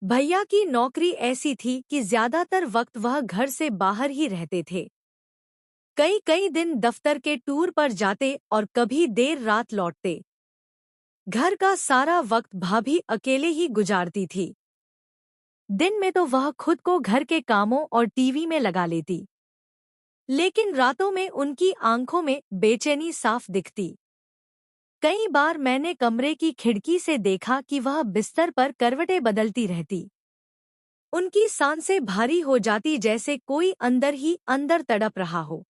भैया की नौकरी ऐसी थी कि ज्यादातर वक्त वह घर से बाहर ही रहते थे। कई कई दिन दफ्तर के टूर पर जाते और कभी देर रात लौटते। घर का सारा वक्त भाभी अकेले ही गुजारती थी। दिन में तो वह खुद को घर के कामों और टीवी में लगा लेती, लेकिन रातों में उनकी आंखों में बेचैनी साफ दिखती। कई बार मैंने कमरे की खिड़की से देखा कि वह बिस्तर पर करवटें बदलती रहती। उनकी सांसें भारी हो जाती, जैसे कोई अंदर ही अंदर तड़प रहा हो।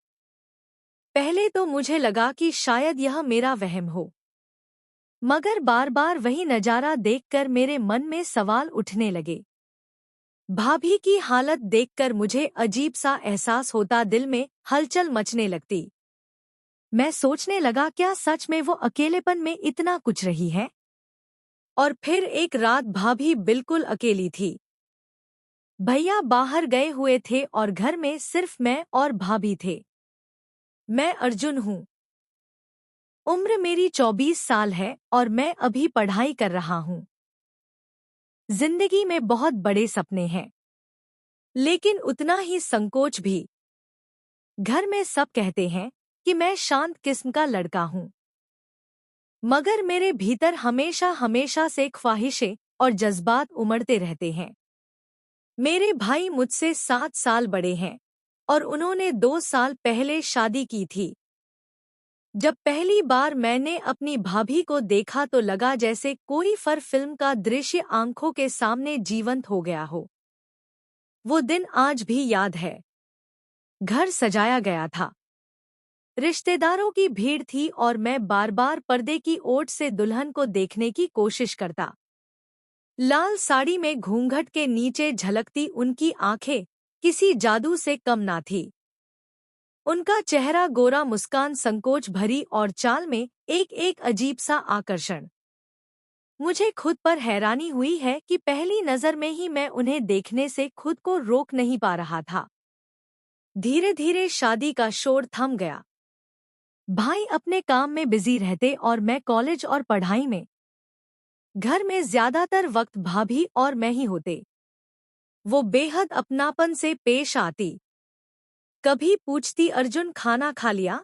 पहले तो मुझे लगा कि शायद यह मेरा वहम हो, मगर बार बार वही नजारा देखकर मेरे मन में सवाल उठने लगे। भाभी की हालत देखकर मुझे अजीब सा एहसास होता, दिल में हलचल मचने लगती। मैं सोचने लगा, क्या सच में वो अकेलेपन में इतना कुछ रही है? और फिर एक रात भाभी बिल्कुल अकेली थी। भैया बाहर गए हुए थे और घर में सिर्फ मैं और भाभी थे। मैं अर्जुन हूँ। उम्र मेरी 24 साल है और मैं अभी पढ़ाई कर रहा हूँ। जिंदगी में बहुत बड़े सपने हैं, लेकिन उतना ही संकोच भी। घर में सब कहते हैं कि मैं शांत किस्म का लड़का हूँ, मगर मेरे भीतर हमेशा हमेशा से ख्वाहिशें और जज्बात उमड़ते रहते हैं। मेरे भाई मुझसे 7 साल बड़े हैं और उन्होंने 2 साल पहले शादी की थी। जब पहली बार मैंने अपनी भाभी को देखा तो लगा जैसे कोई फिल्म का दृश्य आंखों के सामने जीवंत हो गया हो। वो दिन आज भी याद है। घर सजाया गया था, रिश्तेदारों की भीड़ थी और मैं बार बार पर्दे की ओट से दुल्हन को देखने की कोशिश करता। लाल साड़ी में घूंघट के नीचे झलकती उनकी आंखें किसी जादू से कम ना थी। उनका चेहरा गोरा, मुस्कान संकोच भरी और चाल में एक एक अजीब सा आकर्षण। मुझे खुद पर हैरानी हुई है कि पहली नजर में ही मैं उन्हें देखने से खुद को रोक नहीं पा रहा था। धीरे धीरे शादी का शोर थम गया। भाई अपने काम में बिजी रहते और मैं कॉलेज और पढ़ाई में। घर में ज्यादातर वक्त भाभी और मैं ही होते। वो बेहद अपनापन से पेश आती। कभी पूछती, अर्जुन खाना खा लिया?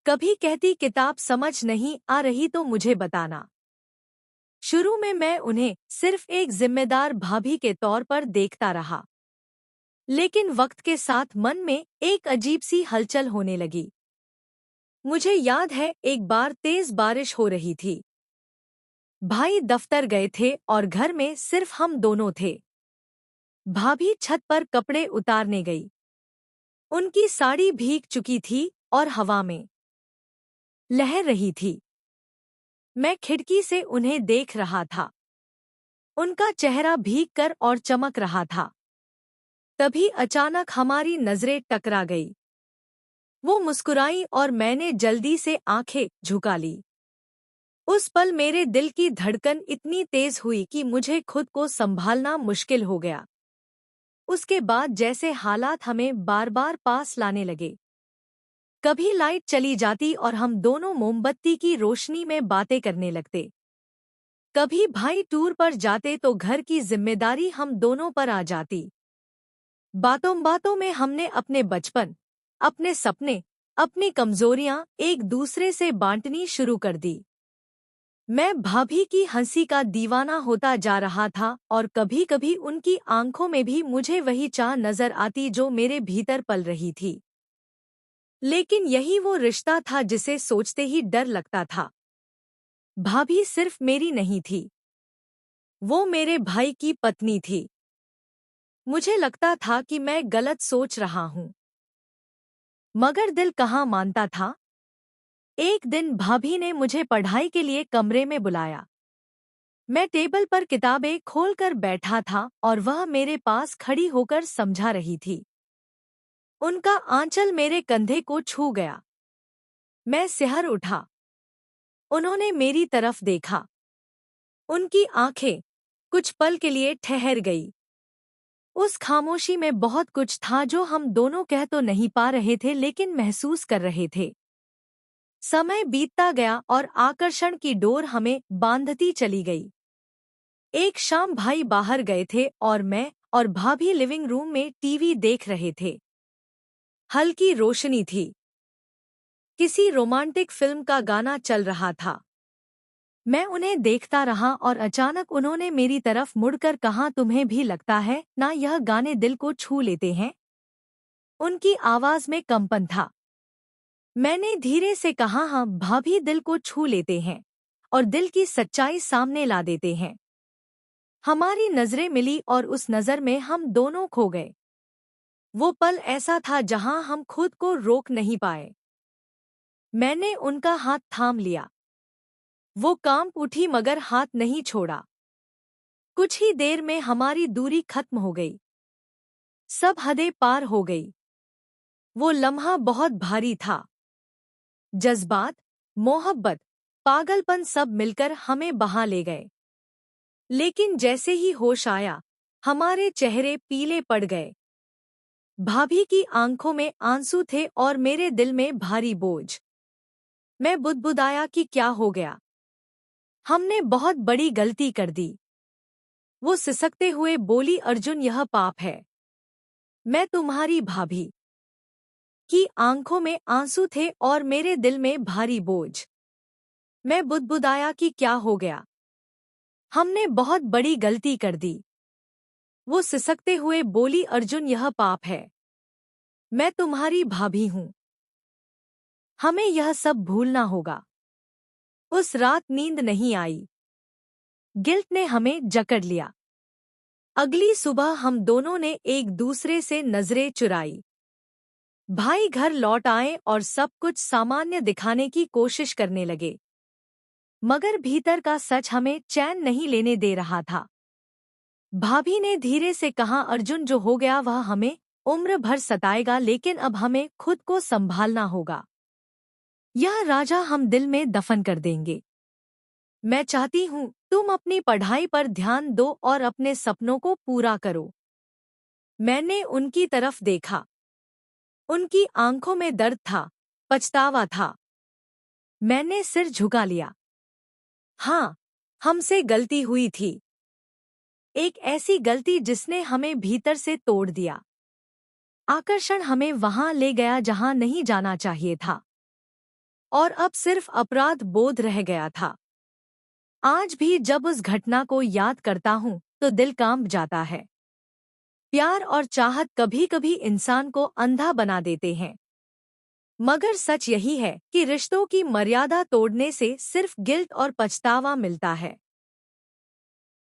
कभी कहती, किताब समझ नहीं आ रही तो मुझे बताना। शुरू में मैं उन्हें सिर्फ एक जिम्मेदार भाभी के तौर पर देखता रहा, लेकिन वक्त के साथ मन में एक अजीब सी हलचल होने लगी। मुझे याद है, एक बार तेज बारिश हो रही थी। भाई दफ्तर गए थे और घर में सिर्फ हम दोनों थे। भाभी छत पर कपड़े उतारने गई। उनकी साड़ी भीग चुकी थी और हवा में लहर रही थी। मैं खिड़की से उन्हें देख रहा था। उनका चेहरा भीग कर और चमक रहा था। तभी अचानक हमारी नजरें टकरा गई। वो मुस्कुराई और मैंने जल्दी से आंखें झुका ली। उस पल मेरे दिल की धड़कन इतनी तेज हुई कि मुझे खुद को संभालना मुश्किल हो गया। उसके बाद जैसे हालात हमें बार बार पास लाने लगे। कभी लाइट चली जाती और हम दोनों मोमबत्ती की रोशनी में बातें करने लगते। कभी भाई टूर पर जाते तो घर की जिम्मेदारी हम दोनों पर आ जाती। बातों बातों में हमने अपने बचपन, अपने सपने, अपनी कमजोरियां एक दूसरे से बांटनी शुरू कर दी। मैं भाभी की हंसी का दीवाना होता जा रहा था और कभी कभी उनकी आंखों में भी मुझे वही चाह नजर आती जो मेरे भीतर पल रही थी। लेकिन यही वो रिश्ता था जिसे सोचते ही डर लगता था। भाभी सिर्फ मेरी नहीं थी, वो मेरे भाई की पत्नी थी। मुझे लगता था कि मैं गलत सोच रहा हूँ, मगर दिल कहाँ मानता था। एक दिन भाभी ने मुझे पढ़ाई के लिए कमरे में बुलाया। मैं टेबल पर किताबें खोलकर बैठा था और वह मेरे पास खड़ी होकर समझा रही थी। उनका आंचल मेरे कंधे को छू गया। मैं सिहर उठा। उन्होंने मेरी तरफ देखा। उनकी आंखें कुछ पल के लिए ठहर गई। उस खामोशी में बहुत कुछ था जो हम दोनों कह तो नहीं पा रहे थे, लेकिन महसूस कर रहे थे। समय बीतता गया और आकर्षण की डोर हमें बांधती चली गई। एक शाम भाई बाहर गए थे और मैं और भाभी लिविंग रूम में टीवी देख रहे थे। हल्की रोशनी थी। किसी रोमांटिक फिल्म का गाना चल रहा था। मैं उन्हें देखता रहा और अचानक उन्होंने मेरी तरफ मुड़कर कहा, तुम्हें भी लगता है ना यह गाने दिल को छू लेते हैं? उनकी आवाज में कंपन था। मैंने धीरे से कहा, हाँ भाभी, दिल को छू लेते हैं और दिल की सच्चाई सामने ला देते हैं। हमारी नजरें मिली और उस नजर में हम दोनों खो गए। वो पल ऐसा था जहां हम खुद को रोक नहीं पाए। मैंने उनका हाथ थाम लिया। वो कांप उठी मगर हाथ नहीं छोड़ा। कुछ ही देर में हमारी दूरी खत्म हो गई। सब हदें पार हो गई। वो लम्हा बहुत भारी था। जज्बात, मोहब्बत, पागलपन सब मिलकर हमें बहा ले गए। लेकिन जैसे ही होश आया, हमारे चेहरे पीले पड़ गए। भाभी की आंखों में आंसू थे और मेरे दिल में भारी बोझ। मैं बुदबुदाया कि क्या हो गया? हमने बहुत बड़ी गलती कर दी। वो सिसकते हुए बोली, अर्जुन, यह पाप है। मैं तुम्हारी भाभी की आंखों में आंसू थे और मेरे दिल में भारी बोझ। मैं बुदबुदाया कि क्या हो गया? हमने बहुत बड़ी गलती कर दी। वो सिसकते हुए बोली, अर्जुन, यह पाप है। मैं तुम्हारी भाभी हूं। हमें यह सब भूलना होगा। उस रात नींद नहीं आई। गिल्ट ने हमें जकड़ लिया। अगली सुबह हम दोनों ने एक दूसरे से नजरें चुराई। भाई घर लौट आए और सब कुछ सामान्य दिखाने की कोशिश करने लगे, मगर भीतर का सच हमें चैन नहीं लेने दे रहा था। भाभी ने धीरे से कहा, अर्जुन, जो हो गया वह हमें उम्र भर सताएगा, लेकिन अब हमें खुद को संभालना होगा। यह राजा हम दिल में दफन कर देंगे। मैं चाहती हूँ तुम अपनी पढ़ाई पर ध्यान दो और अपने सपनों को पूरा करो। मैंने उनकी तरफ देखा। उनकी आंखों में दर्द था, पछतावा था। मैंने सिर झुका लिया। हाँ, हमसे गलती हुई थी। एक ऐसी गलती जिसने हमें भीतर से तोड़ दिया। आकर्षण हमें वहां ले गया जहां नहीं जाना चाहिए था, और अब सिर्फ अपराध बोध रह गया था। आज भी जब उस घटना को याद करता हूँ तो दिल कांप जाता है। प्यार और चाहत कभी-कभी इंसान को अंधा बना देते हैं, मगर सच यही है कि रिश्तों की मर्यादा तोड़ने से सिर्फ गिल्ट और पछतावा मिलता है।